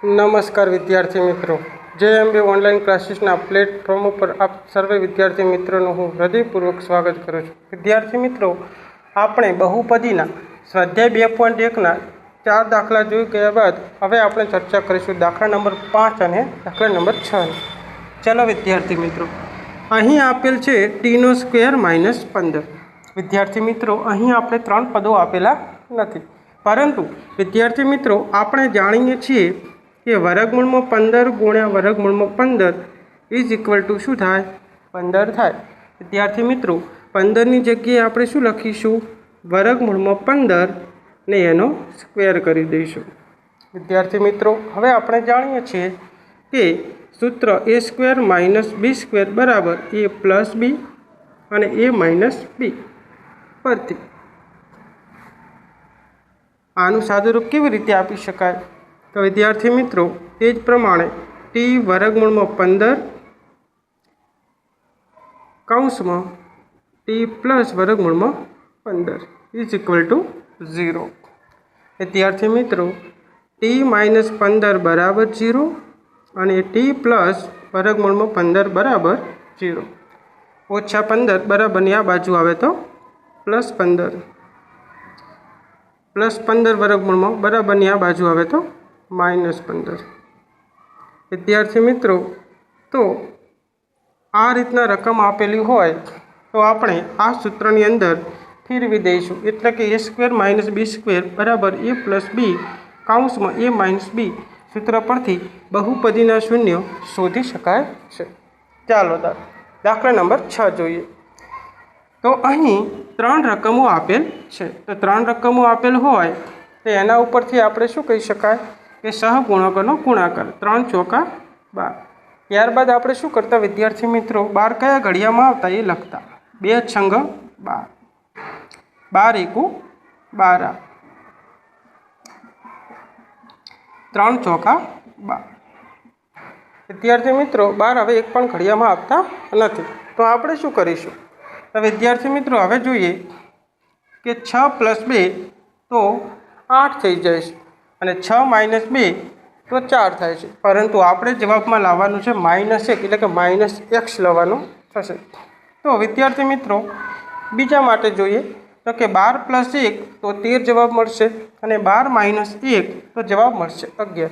नमस्कार विद्यार्थी मित्रों, JMB ऑनलाइन क्लासेसना प्लेटफॉर्म पर आप सर्वे विद्यार्थी मित्रों हूँ हृदयपूर्वक स्वागत करूँ छूँ। विद्यार्थी मित्रों, आपणे बहुपदीना स्वाध्याय 2.1 4 दाखला जोई गया बाद हवे आपणे चर्चा करीशुं दाखला नंबर 5 और दाखला नंबर 6। चलो विद्यार्थी मित्रों, अहीं आपेल छे t² - 15। विद्यार्थी मित्रों, अहीं आपणे 3 पदों आपेला नथी, परंतु विद्यार्थी मित्रों आपणे जाणीए छीए कि वर्गमूल में 15 गुण्या वर्गमूल में 15 इज इक्वल टू शू थाय 15 थाय। विद्यार्थी मित्रों, 15 नी जग्याए आपणे शू लखीशुं? वर्गमूल में 15 ने एनो स्क्वेर करी दईशुं। विद्यार्थी मित्रों, हवे आपणे जाणीए छीए कि सूत्र a² - b² बराबर a + b અને a - b परथी आनुं सादुरूप केवी रीते आपी शकाय? तो विद्यार्थी मित्रों, तेज प्रमाणे t वर्गमूल में 15 कौंस में t + वर्गमूल में 15 इज इक्वल टू 0। विद्यार्थी मित्रों, t - 15 बराबर 0 और t + वर्गमूल में 15 बराबर 0। ओछा 15 बराबर आ बाजू आवे तो +15 +15 वर्गमूल में बराबर आ बाजू आवे तो -15। विद्यार्थी मित्रों, तो आ रीतना रकम आपेली होय तो आपणे आ सूत्रनी अंदर फेरवी दईशुं, एटले कि a² - b² बराबर a + b कौंस में a - b सूत्र परथी बहुपदीना शून्य शोधी शकाय छे। चालो दाखला नंबर 6 जोईए। तो अहीं 3 रकमों आपेल छे, तो 3 रकमों आपेल होय तो एना उपरथी आपणे शुं कही शकाय कि सहगुणकोनो गुणाकार 3 × 4 = 12। त्यारबाद आपणे शुं करता विद्यार्थी मित्रों, 12 कया घड़ियामां आवता ए लखता। 2 × 6 = 12, 12 × 1 = 12, 3 × 4 = 12। विद्यार्थी मित्रों, 12 हवे एक पण घड़ियामां आवता नथी, तो आपणे शुं करीशुं? तो विद्यार्थी मित्रों, हवे जोईए कि 6 + 2 तो 8 थई जशे અને 6 - 2 तो 4 थाय छे, परंतु आपणे जवाबमां लाववानुं छे -1 એટલે કે -x लाववानुं थशे। तो विद्यार्थी मित्रों, बीजा माटे जोईए तो कि 12 + 1 तो 13 जवाब मळशे અને 12 - 1 तो जवाब मळशे 11।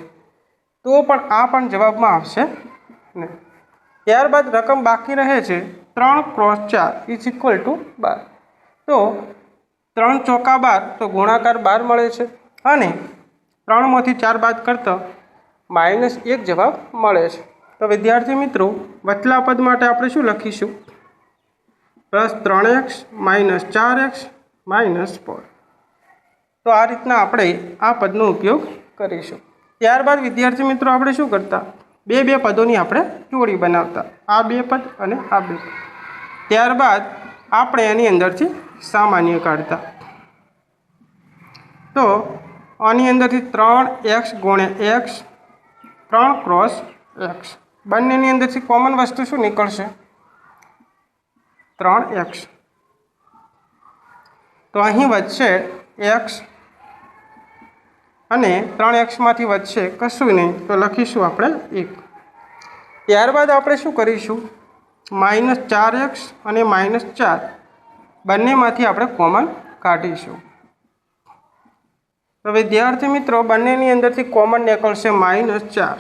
तो पण आ पण जवाबमां आवशे नहीं। त्यारबाद रकम बाकी रहे छे 3 × 4 इज इक्वल टू 12। तो 3 × 4 = 12 तो गुणाकार 12 मळे छे અને 3 मांथी 4 बाद करता -1 जवाब मळे छे। तो विद्यार्थी मित्रों, वचला पद माटे आपणे शुं लखीशुं? +3x - 4x - 4। तो आ रीतना आपणे आ पदनो उपयोग करीशुं। त्यारबाद विद्यार्थी मित्रों, आपणे शुं करता? बे पदोनी आपणे जोड़ी बनावता, आ 2 पद अने आ 2 पद। त्यारबाद आपणे एनी अंदरथी सामान्य काढता। तो आनी अंदरथी 3x × x 3 × x बंनेनी अंदरथी कॉमन वस्तु शुं निकळशे? 3x। तो अहीं वच्चे x અને 3x मांथी वच्चे कशुं नहीं, तो लखीशुं आपणे 1। त्यारबाद आपणे शुं करीशुं? -4x અને -4 बंनेमांथी आपणे कॉमन काढीशुं। तो विद्यार्थी मित्रों, बंनेनी अंदरथी कॉमन निकळशे -4।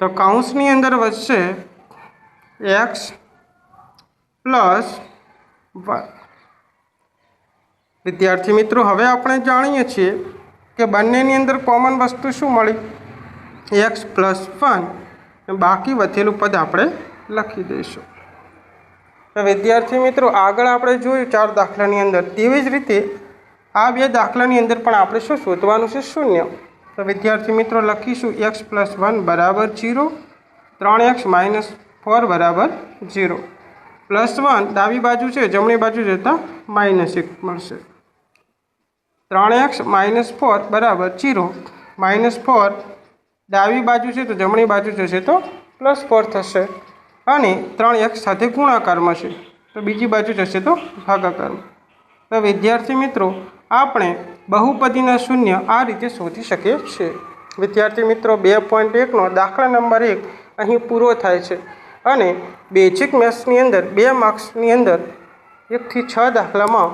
तो कौंसनी अंदर वच्चे x + 1। विद्यार्थी मित्रों, हवे आपणे जाणीए छीए कि बंनेनी अंदर कॉमन वस्तु शुं मळी? x + 1। बाकी वधेलुं पद आपणे लखी दईशुं। तो विद्यार्थी मित्रों, आगळ आपणे जोयुं 4 दाखलानी अंदर, तेवी ज रीते आ 2 दाखलानी अंदर पण आपणे शुं शोधवानुं छे? शून्य। तो विद्यार्थी मित्रों, लखीशुं x + 1 बराबर 0, 3x - 4 बराबर 0, +1 डाबी बाजू छे जमणी बाजू जता -1 मळशे। 3x - 4 बराबर 0, -4 डाबी बाजू छे तो जमणी बाजू जशे तो +4 थशे અને 3x સાથે ગુણાકારમાં છે तो बीजी बाजू जशे तो भागाकाરમાં। तो विद्यार्थी मित्रों, આપણે બહુપદીના શૂન્ય આ રીતે શોધી શકીએ છીએ। વિદ્યાર્થી મિત્રો 2.1નો દાખલા નંબર 1 અહીં પૂરો થાય છે અને બેઝિક મેથ્સની અંદર 2 માર્ક્સની અંદર 1 થી 6 દાખલામાં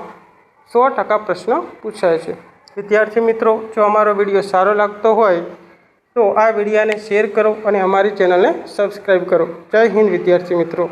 100% પ્રશ્ન પૂછાય છે। વિદ્યાર્થી મિત્રો, જો અમારો વિડીયો સારો લાગતો હોય તો આ વિડીયોને શેર કરો અને અમારી ચેનલને સબસ્ક્રાઈબ કરો। જય હિન્દ વિદ્યાર્થી મિત્રો।